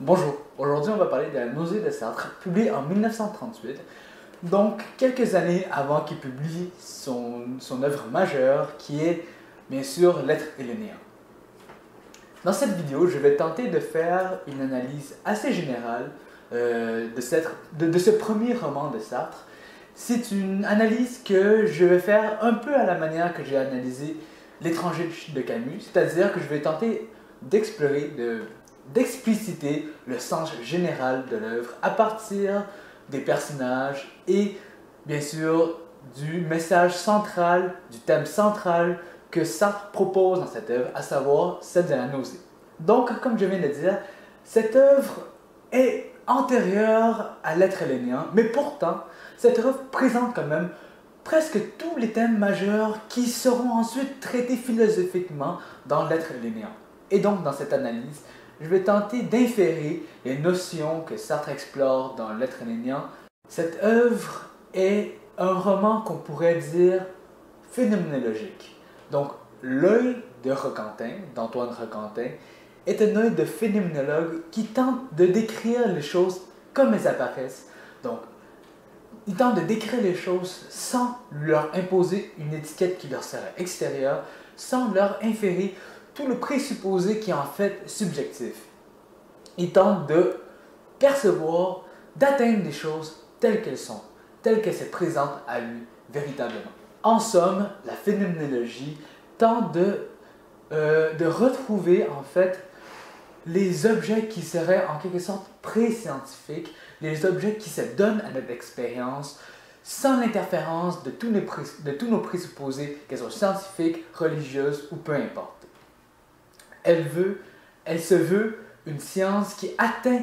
Bonjour, aujourd'hui on va parler de la nausée de Sartre, publiée en 1938, donc quelques années avant qu'il publie son œuvre majeure qui est bien sûr L'être et le néant. Dans cette vidéo, je vais tenter de faire une analyse assez générale de ce premier roman de Sartre. C'est une analyse que je vais faire un peu à la manière que j'ai analysé L'étranger de Camus, c'est-à-dire que je vais tenter d'explorer, d'expliciter le sens général de l'œuvre à partir des personnages et bien sûr du message central, du thème central que Sartre propose dans cette œuvre, à savoir celle de la nausée. Donc, comme je viens de dire, cette œuvre est antérieure à L'être et le néant, mais pourtant, cette œuvre présente quand même presque tous les thèmes majeurs qui seront ensuite traités philosophiquement dans L'être et le néant. Et donc, dans cette analyse, je vais tenter d'inférer les notions que Sartre explore dans L'être et le néant. Cette œuvre est un roman qu'on pourrait dire phénoménologique. Donc, l'œil de Roquentin, d'Antoine Roquentin, est un œil de phénoménologue qui tente de décrire les choses comme elles apparaissent. Donc, il tente de décrire les choses sans leur imposer une étiquette qui leur serait extérieure, sans leur inférer tout le présupposé qui est en fait subjectif. Il tente de percevoir, d'atteindre les choses telles qu'elles sont, telles qu'elles se présentent à lui véritablement. En somme, la phénoménologie tente de retrouver en fait les objets qui seraient en quelque sorte pré-scientifiques, les objets qui se donnent à notre expérience sans l'interférence de tous nos présupposés, qu'elles soient scientifiques, religieuses ou peu importe. Elle se veut une science qui atteint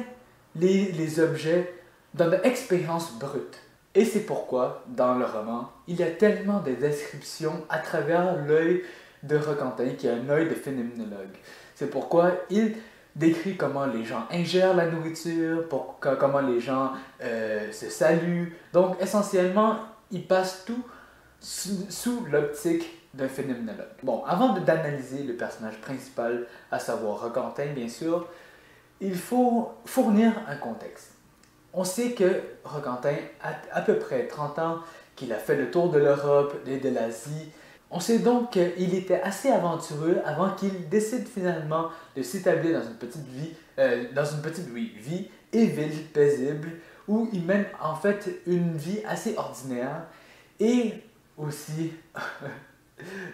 les objets dans notre expérience brute. Et c'est pourquoi, dans le roman, il y a tellement de descriptions à travers l'œil de Roquentin, qui est un œil de phénoménologue. C'est pourquoi il décrit comment les gens ingèrent la nourriture, comment les gens se saluent. Donc, essentiellement, il passe tout sous l'optique d'un phénoménologue. Bon, avant d'analyser le personnage principal, à savoir Roquentin, bien sûr, il faut fournir un contexte. On sait que Roquentin a à peu près 30 ans, qu'il a fait le tour de l'Europe et de l'Asie. On sait donc qu'il était assez aventureux avant qu'il décide finalement de s'établir dans une petite vie et ville paisible, où il mène en fait une vie assez ordinaire et aussi,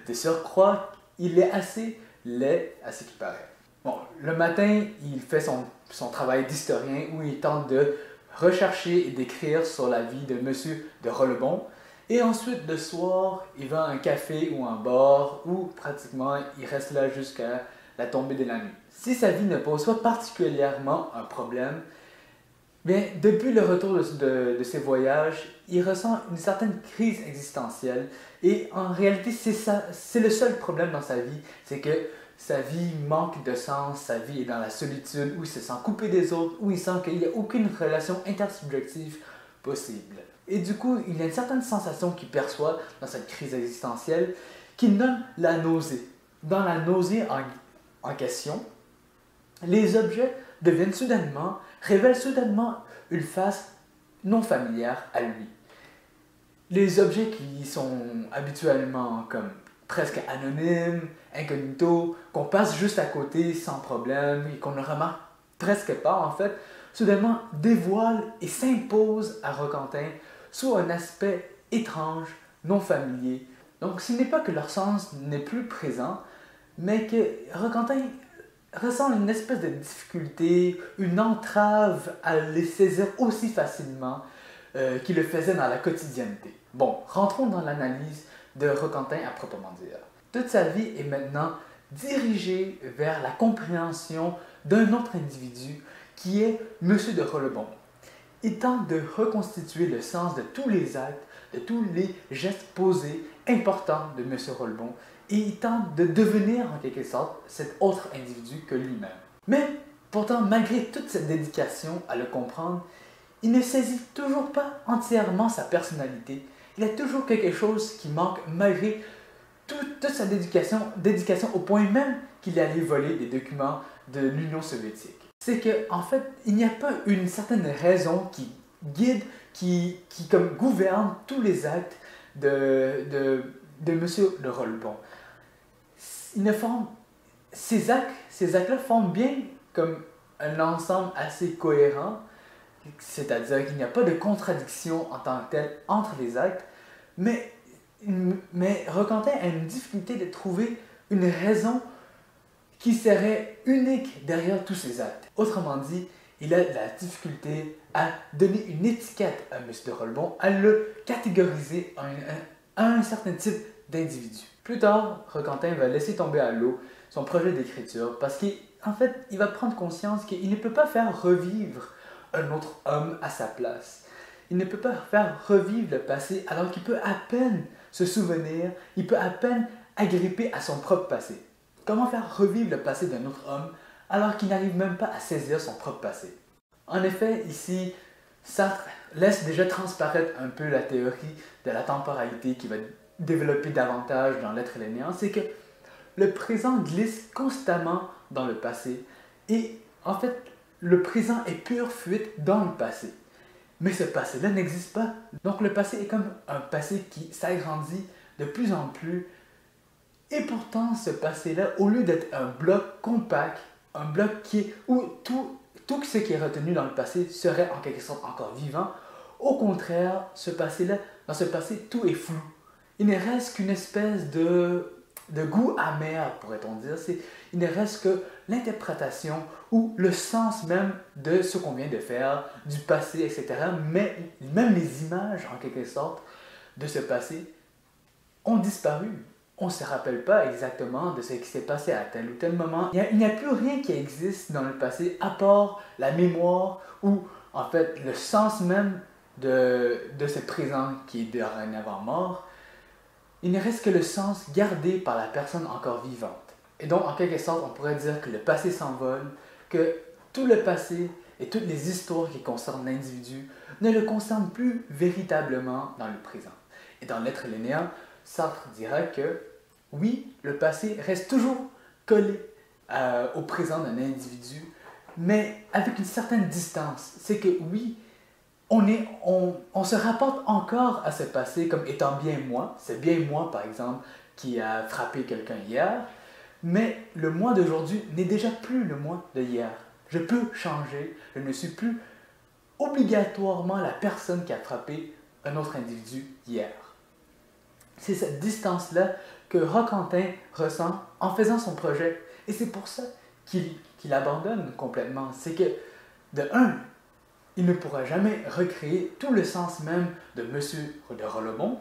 de surcroît, il est assez laid à ce qui paraît. Bon, le matin, il fait son travail d'historien où il tente de rechercher et d'écrire sur la vie de Monsieur de Rollebon. Et ensuite, le soir, il va à un café ou un bar où pratiquement il reste là jusqu'à la tombée de la nuit. Si sa vie ne pose pas particulièrement un problème, bien, depuis le retour de ses voyages, il ressent une certaine crise existentielle. Et en réalité, c'est le seul problème dans sa vie, c'est que sa vie manque de sens, sa vie est dans la solitude, où il se sent coupé des autres, où il sent qu'il n'y a aucune relation intersubjective possible. Et du coup, il y a une certaine sensation qu'il perçoit dans cette crise existentielle qu'il nomme la nausée. Dans la nausée en question, les objets révèlent soudainement une face non familière à lui. Les objets qui sont habituellement comme presque anonymes, incognito, qu'on passe juste à côté sans problème et qu'on ne remarque presque pas en fait, soudainement dévoilent et s'imposent à Roquentin sous un aspect étrange, non familier. Donc ce n'est pas que leur sens n'est plus présent, mais que Roquentin ressent une espèce de difficulté, une entrave à les saisir aussi facilement qu'il le faisait dans la quotidienneté. Bon, rentrons dans l'analyse de Roquentin à proprement dire. Toute sa vie est maintenant dirigée vers la compréhension d'un autre individu qui est Monsieur de Rollebon. Il tente de reconstituer le sens de tous les actes, de tous les gestes posés importants de Monsieur Rollebon et il tente de devenir en quelque sorte cet autre individu que lui-même. Mais pourtant, malgré toute cette dédication à le comprendre, il ne saisit toujours pas entièrement sa personnalité. Il y a toujours quelque chose qui manque malgré toute sa dédication au point même qu'il allait voler des documents de l'Union soviétique. c'est que en fait, il n'y a pas une certaine raison qui guide, qui comme gouverne tous les actes de Monsieur de Rolbon. Ils ne forment, ces actes-là forment bien comme un ensemble assez cohérent, c'est-à-dire qu'il n'y a pas de contradiction en tant que telle entre les actes, mais, mais Roquentin a une difficulté de trouver une raison qui serait unique derrière tous ces actes. Autrement dit, il a de la difficulté à donner une étiquette à M. de Rolbon, à le catégoriser à un certain type d'individu. Plus tard, Roquentin va laisser tomber à l'eau son projet d'écriture parce qu'en fait, il va prendre conscience qu'il ne peut pas faire revivre un autre homme à sa place. Il ne peut pas faire revivre le passé alors qu'il peut à peine se souvenir, il peut à peine agripper à son propre passé. Comment faire revivre le passé d'un autre homme alors qu'il n'arrive même pas à saisir son propre passé? En effet, ici, Sartre laisse déjà transparaître un peu la théorie de la temporalité qui va développer davantage dans l'être et le néant, c'est que le présent glisse constamment dans le passé et en fait, le présent est pure fuite dans le passé. Mais ce passé-là n'existe pas. Donc le passé est comme un passé qui s'agrandit de plus en plus. Et pourtant, ce passé-là, au lieu d'être un bloc compact, un bloc où tout ce qui est retenu dans le passé serait en quelque sorte encore vivant, au contraire, dans ce passé, tout est flou. Il ne reste qu'une espèce de goût amer, pourrait-on dire. Il ne reste que l'interprétation ou le sens même de ce qu'on vient de faire, du passé, etc. Mais même les images, en quelque sorte, de ce passé ont disparu. On ne se rappelle pas exactement de ce qui s'est passé à tel ou tel moment. Il n'y a plus rien qui existe dans le passé à part la mémoire ou en fait le sens même de ce présent qui est dorénavant mort. Il ne reste que le sens gardé par la personne encore vivante. Et donc, en quelque sorte, on pourrait dire que le passé s'envole, que tout le passé et toutes les histoires qui concernent l'individu ne le concernent plus véritablement dans le présent. Et dans l'être et le néant, Sartre dira que oui, le passé reste toujours collé au présent d'un individu, mais avec une certaine distance. C'est que oui, on se rapporte encore à ce passé comme étant bien moi. C'est bien moi, par exemple, qui a frappé quelqu'un hier, mais le moi d'aujourd'hui n'est déjà plus le moi de hier. Je peux changer, je ne suis plus obligatoirement la personne qui a frappé un autre individu hier. C'est cette distance-là que Roquentin ressent en faisant son projet. Et c'est pour ça qu'il abandonne complètement. C'est que, de un, il ne pourra jamais recréer tout le sens même de Monsieur de Rolbon,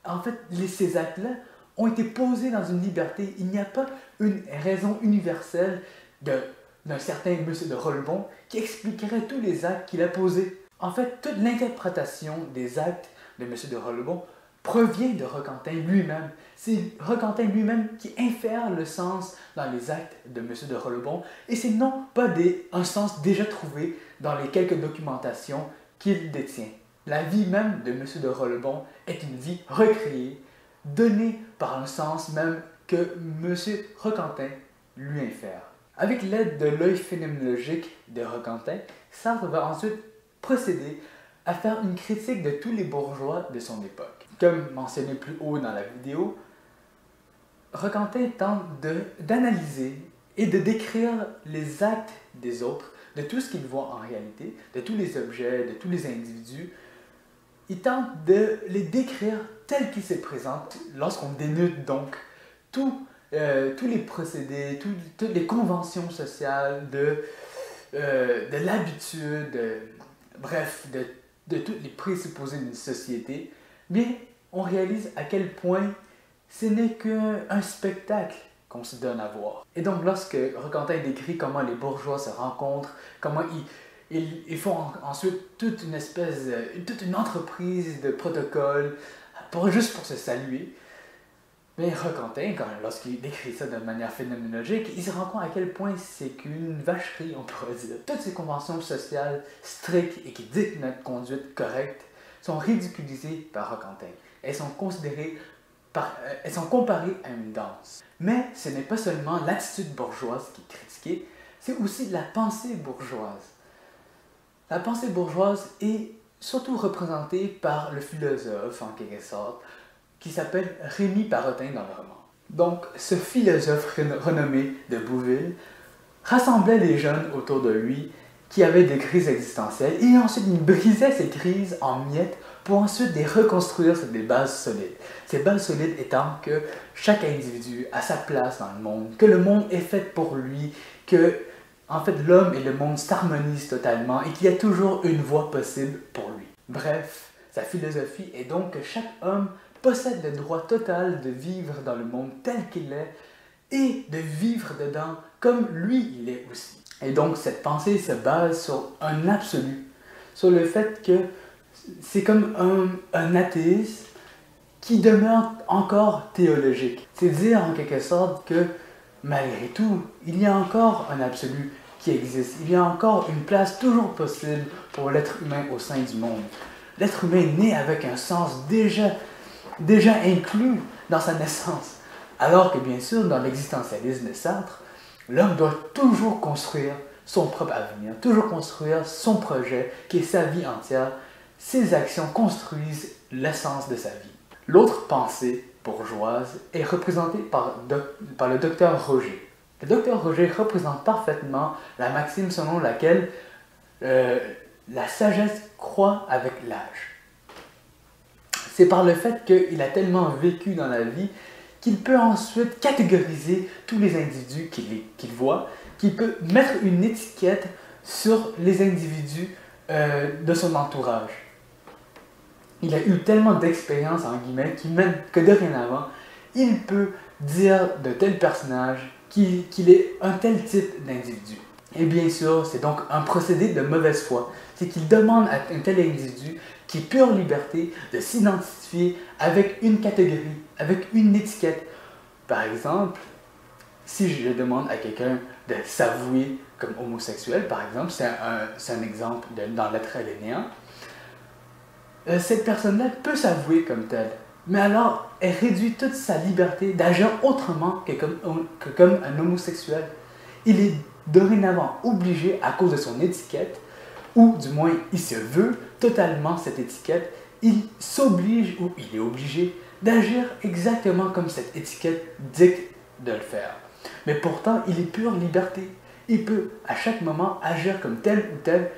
en fait, ces actes-là ont été posés dans une liberté. Il n'y a pas une raison universelle d'un certain Monsieur de Rolbon qui expliquerait tous les actes qu'il a posés. En fait, toute l'interprétation des actes de M. de Rolbon provient de Roquentin lui-même. C'est Roquentin lui-même qui infère le sens dans les actes de M. de Rolbon, et c'est non pas un sens déjà trouvé dans les quelques documentations qu'il détient. La vie même de M. de Rolbon est une vie recréée, donnée par un sens même que M. Roquentin lui infère. Avec l'aide de l'œil phénoménologique de Roquentin, Sartre va ensuite procéder à faire une critique de tous les bourgeois de son époque. Comme mentionné plus haut dans la vidéo, Roquentin tente d'analyser et de décrire les actes des autres, de tout ce qu'il voit en réalité, de tous les objets, de tous les individus. Il tente de les décrire tels qu'ils se présentent lorsqu'on dénude donc tous les procédés, toutes les conventions sociales, de l'habitude, bref, de tous les présupposés d'une société, mais on réalise à quel point ce n'est qu'un spectacle qu'on se donne à voir. Et donc lorsque Roquentin décrit comment les bourgeois se rencontrent, comment ils font ensuite toute une entreprise de protocoles juste pour se saluer, mais Roquentin, lorsqu'il décrit ça de manière phénoménologique, il se rend compte à quel point c'est qu'une vacherie, on pourrait dire. Toutes ces conventions sociales strictes et qui dictent notre conduite correcte sont ridiculisées par Roquentin. Elles sont comparées à une danse. Mais ce n'est pas seulement l'attitude bourgeoise qui est critiquée, c'est aussi la pensée bourgeoise. La pensée bourgeoise est surtout représentée par le philosophe, en quelque sorte, qui s'appelle Rémi Parotin dans le roman. Donc, ce philosophe renommé de Bouville rassemblait les jeunes autour de lui qui avaient des crises existentielles et ensuite il brisait ces crises en miettes pour ensuite les reconstruire sur des bases solides. Ces bases solides étant que chaque individu a sa place dans le monde, que le monde est fait pour lui, que en fait l'homme et le monde s'harmonisent totalement et qu'il y a toujours une voie possible pour lui. Bref, sa philosophie est donc que chaque homme possède le droit total de vivre dans le monde tel qu'il est et de vivre dedans comme lui il est aussi. Et donc cette pensée se base sur un absolu, sur le fait que c'est comme un athéisme qui demeure encore théologique. C'est dire en quelque sorte que malgré tout, il y a encore un absolu qui existe. Il y a encore une place toujours possible pour l'être humain au sein du monde. L'être humain est né avec un sens déjà inclus dans sa naissance. Alors que bien sûr, dans l'existentialisme de Sartre, l'homme doit toujours construire son propre avenir, toujours construire son projet qui est sa vie entière. Ses actions construisent l'essence de sa vie. L'autre pensée bourgeoise est représentée par le docteur Roger. Le docteur Roger représente parfaitement la maxime selon laquelle la sagesse croît avec l'âge. C'est par le fait qu'il a tellement vécu dans la vie qu'il peut ensuite catégoriser tous les individus qu'il voit, qu'il peut mettre une étiquette sur les individus de son entourage. Il a eu tellement d'expérience, en guillemets, que dorénavant, il peut dire de tel personnage qu'il est un tel type d'individu. Et bien sûr, c'est donc un procédé de mauvaise foi. C'est qu'il demande à un tel individu qui est pure liberté de s'identifier avec une catégorie, avec une étiquette. Par exemple, si je demande à quelqu'un de s'avouer comme homosexuel, par exemple, c'est un exemple dans l'être et le néant, cette personne-là peut s'avouer comme telle, mais alors elle réduit toute sa liberté d'agir autrement que comme un homosexuel. Il est dorénavant obligé, à cause de son étiquette, ou du moins il se veut totalement cette étiquette, il s'oblige ou il est obligé d'agir exactement comme cette étiquette dit de le faire. Mais pourtant, il est pure liberté. Il peut à chaque moment agir comme tel ou tel,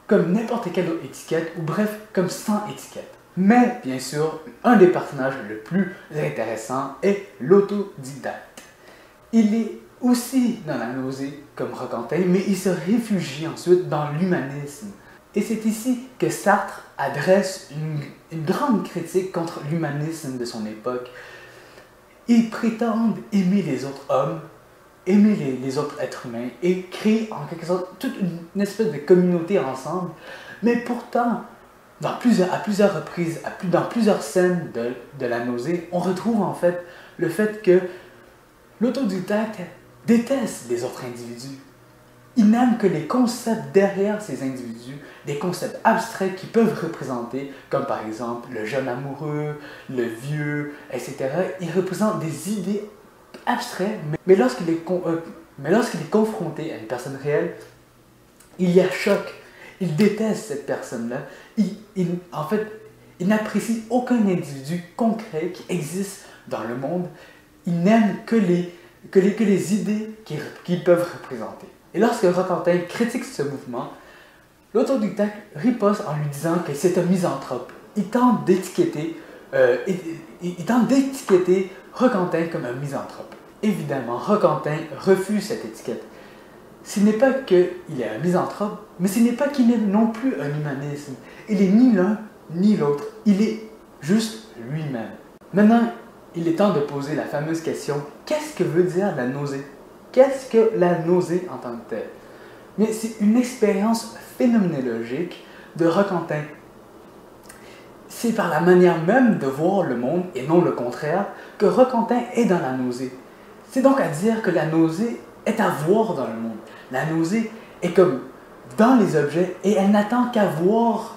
comme n'importe quelle autre étiquette, ou bref, comme sans étiquette. Mais, bien sûr, un des personnages le plus intéressants est l'autodidacte. Il est aussi dans la nausée comme Roquentin, mais il se réfugie ensuite dans l'humanisme. Et c'est ici que Sartre adresse une grande critique contre l'humanisme de son époque. Ils prétendent aimer les autres hommes, aimer les autres êtres humains et créer en quelque sorte toute une espèce de communauté ensemble. Mais pourtant, à plusieurs reprises, dans plusieurs scènes de la nausée, on retrouve en fait le fait que l'autodidacte déteste les autres individus. Il n'aime que les concepts derrière ces individus, des concepts abstraits qui peuvent représenter, comme par exemple le jeune amoureux, le vieux, etc. Il représente des idées abstraites, mais lorsqu'il est confronté à une personne réelle, il y a choc. Il déteste cette personne-là. En fait, il n'apprécie aucun individu concret qui existe dans le monde. Il n'aime que les idées qu'ils peuvent représenter. Et lorsque Roquentin critique ce mouvement, l'autodidacte riposte en lui disant que c'est un misanthrope. Il tente d'étiqueter Roquentin comme un misanthrope. Évidemment, Roquentin refuse cette étiquette. Ce n'est pas qu'il est un misanthrope, mais ce n'est pas qu'il est non plus un humanisme. Il est ni l'un ni l'autre. Il est juste lui-même. Maintenant, il est temps de poser la fameuse question, qu'est-ce que veut dire la nausée? Qu'est-ce que la nausée en tant que telle? Mais c'est une expérience phénoménologique de Roquentin. C'est par la manière même de voir le monde, et non le contraire, que Roquentin est dans la nausée. C'est donc à dire que la nausée est à voir dans le monde. La nausée est comme dans les objets, et elle n'attend qu'à voir,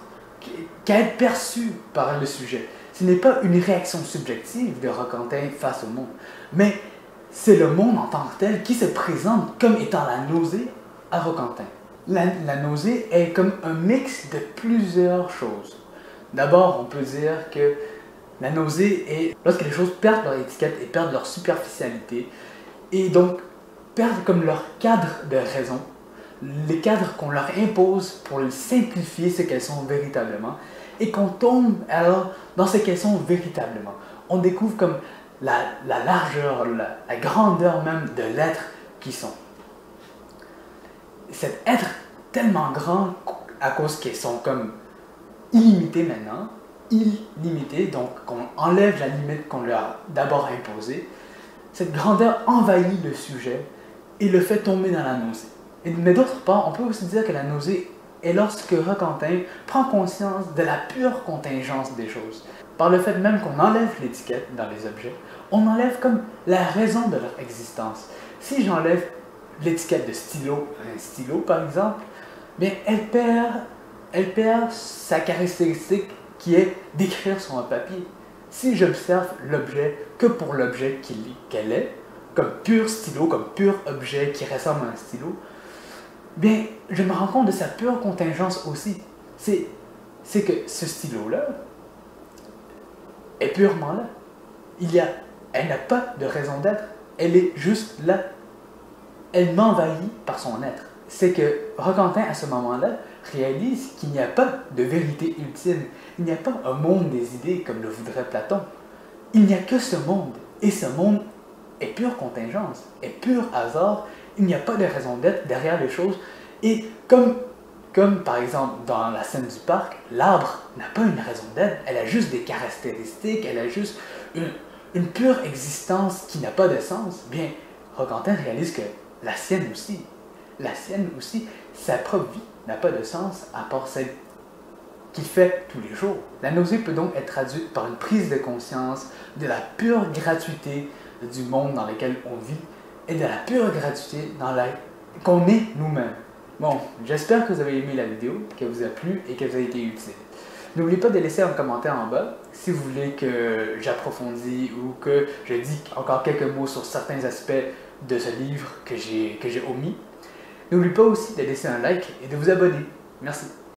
qu'à être perçue par le sujet. Ce n'est pas une réaction subjective de Roquentin face au monde, mais c'est le monde en tant que tel qui se présente comme étant la nausée à Roquentin. La nausée est comme un mix de plusieurs choses. D'abord, on peut dire que la nausée est lorsque les choses perdent leur étiquette et perdent leur superficialité, et donc perdent comme leur cadre de raison, les cadres qu'on leur impose pour simplifier ce qu'elles sont véritablement, et qu'on tombe alors dans ce qu'elles sont véritablement. On découvre comme la largeur, la grandeur même de l'être qui sont. Cet être tellement grand à cause qu'ils sont comme illimités maintenant, illimités, donc qu'on enlève la limite qu'on leur a d'abord imposée, cette grandeur envahit le sujet et le fait tomber dans la nausée. Mais d'autre part, on peut aussi dire que la nausée est lorsque Roquentin prend conscience de la pure contingence des choses. Par le fait même qu'on enlève l'étiquette dans les objets, on enlève comme la raison de leur existence. Si j'enlève l'étiquette de stylo, un stylo par exemple, bien elle perd sa caractéristique qui est d'écrire sur un papier. Si j'observe l'objet que pour l'objet qu'elle est, comme pur stylo, comme pur objet qui ressemble à un stylo, bien, je me rends compte de sa pure contingence aussi. C'est que ce stylo-là est purement là. Elle n'a pas de raison d'être. Elle est juste là. Elle m'envahit par son être. C'est que Roquentin, à ce moment-là, réalise qu'il n'y a pas de vérité ultime. Il n'y a pas un monde des idées comme le voudrait Platon. Il n'y a que ce monde. Et ce monde est pure contingence, est pur hasard. Il n'y a pas de raison d'être derrière les choses. Et comme par exemple dans la scène du parc, l'arbre n'a pas une raison d'être. Elle a juste des caractéristiques, elle a juste une pure existence qui n'a pas de sens. Bien, Roquentin réalise que la sienne aussi, sa propre vie n'a pas de sens à part celle qu'il fait tous les jours. La nausée peut donc être traduite par une prise de conscience de la pure gratuité du monde dans lequel on vit et de la pure gratuité qu'on est nous-mêmes. Bon, j'espère que vous avez aimé la vidéo, qu'elle vous a plu et qu'elle vous a été utile. N'oubliez pas de laisser un commentaire en bas si vous voulez que j'approfondisse ou que je dise encore quelques mots sur certains aspects de ce livre que j'ai omis. N'oubliez pas aussi de laisser un like et de vous abonner. Merci.